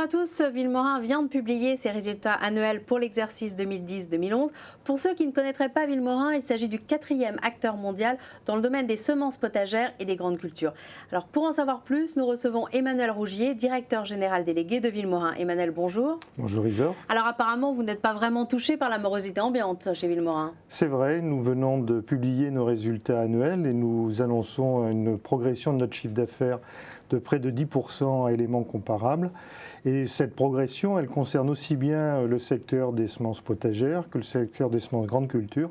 à tous, Villemorin vient de publier ses résultats annuels pour l'exercice 2010-2011. Pour ceux qui ne connaîtraient pas Villemorin, il s'agit du 4e acteur mondial dans le domaine des semences potagères et des grandes cultures. Alors pour en savoir plus, nous recevons Emmanuel Rougier, directeur général délégué de Villemorin. Emmanuel, bonjour. Bonjour Isor. Alors apparemment, vous n'êtes pas vraiment touché par la morosité ambiante chez Villemorin. C'est vrai, nous venons de publier nos résultats annuels et nous annonçons une progression de notre chiffre d'affaires de près de 10% à éléments comparables. Et cette progression, elle concerne aussi bien le secteur des semences potagères que le secteur des semences grandes cultures.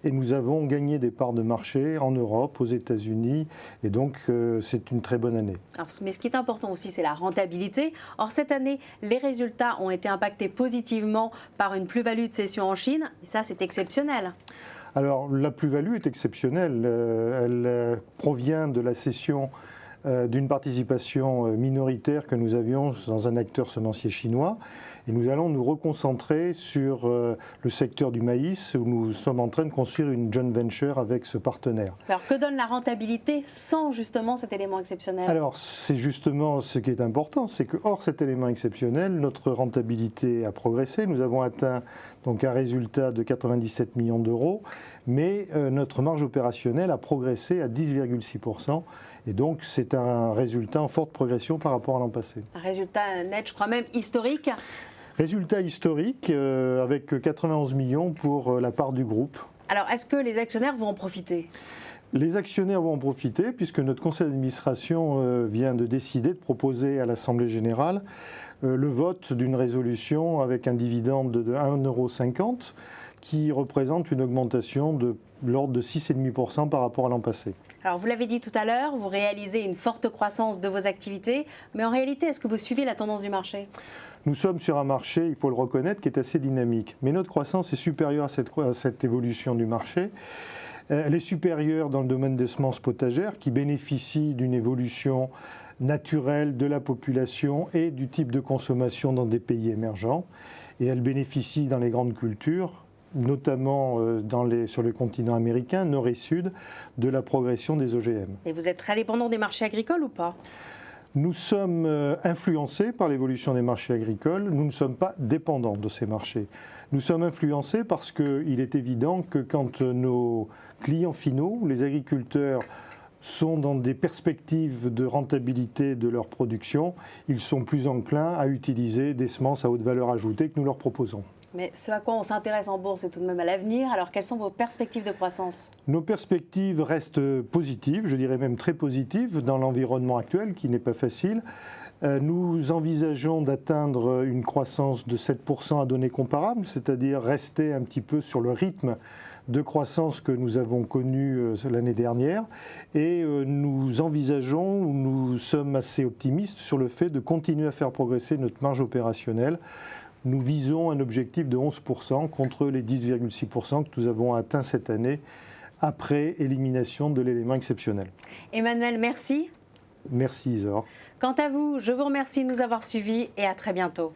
Et nous avons gagné des parts de marché en Europe, aux États-Unis, et donc c'est une très bonne année. Alors, mais ce qui est important aussi, c'est la rentabilité. Or, cette année, les résultats ont été impactés positivement par une plus-value de cession en Chine, et ça, c'est exceptionnel. Alors, la plus-value est exceptionnelle. Elle provient de la cession d'une participation minoritaire que nous avions dans un acteur semencier chinois. Et nous allons nous reconcentrer sur le secteur du maïs où nous sommes en train de construire une joint venture avec ce partenaire. Alors que donne la rentabilité sans justement cet élément exceptionnel? Alors c'est justement ce qui est important, c'est que hors cet élément exceptionnel, notre rentabilité a progressé. Nous avons atteint donc un résultat de 97 millions d'euros, mais notre marge opérationnelle a progressé à 10,6%. Et donc c'est un résultat en forte progression par rapport à l'an passé. Un résultat net, je crois même historique. Résultat historique avec 91 millions pour la part du groupe. Alors est-ce que les actionnaires vont en profiter ? Les actionnaires vont en profiter puisque notre conseil d'administration vient de décider de proposer à l'Assemblée générale le vote d'une résolution avec un dividende de 1,50 € qui représente une augmentation de l'ordre de 6,5% par rapport à l'an passé. Alors vous l'avez dit tout à l'heure, vous réalisez une forte croissance de vos activités, mais en réalité, est-ce que vous suivez la tendance du marché ? Nous sommes sur un marché, il faut le reconnaître, qui est assez dynamique. Mais notre croissance est supérieure à cette évolution du marché. Elle est supérieure dans le domaine des semences potagères qui bénéficient d'une évolution naturelle de la population et du type de consommation dans des pays émergents. Et elle bénéficie dans les grandes cultures, notamment sur le continent américain, nord et sud, de la progression des OGM. Et vous êtes très dépendant des marchés agricoles ou pas ? Nous sommes influencés par l'évolution des marchés agricoles, nous ne sommes pas dépendants de ces marchés. Nous sommes influencés parce qu'il est évident que quand nos clients finaux, les agriculteurs, sont dans des perspectives de rentabilité de leur production, ils sont plus enclins à utiliser des semences à haute valeur ajoutée que nous leur proposons. Mais ce à quoi on s'intéresse en bourse, c'est tout de même à l'avenir. Alors, quelles sont vos perspectives de croissance ? Nos perspectives restent positives, je dirais même très positives, dans l'environnement actuel qui n'est pas facile. Nous envisageons d'atteindre une croissance de 7% à données comparables, c'est-à-dire rester un petit peu sur le rythme de croissance que nous avons connu l'année dernière. Et nous envisageons, nous sommes assez optimistes sur le fait de continuer à faire progresser notre marge opérationnelle. Nous visons un objectif de 11% contre les 10,6% que nous avons atteint cette année après élimination de l'élément exceptionnel. Emmanuel, merci. Merci Isor. Quant à vous, je vous remercie de nous avoir suivis et à très bientôt.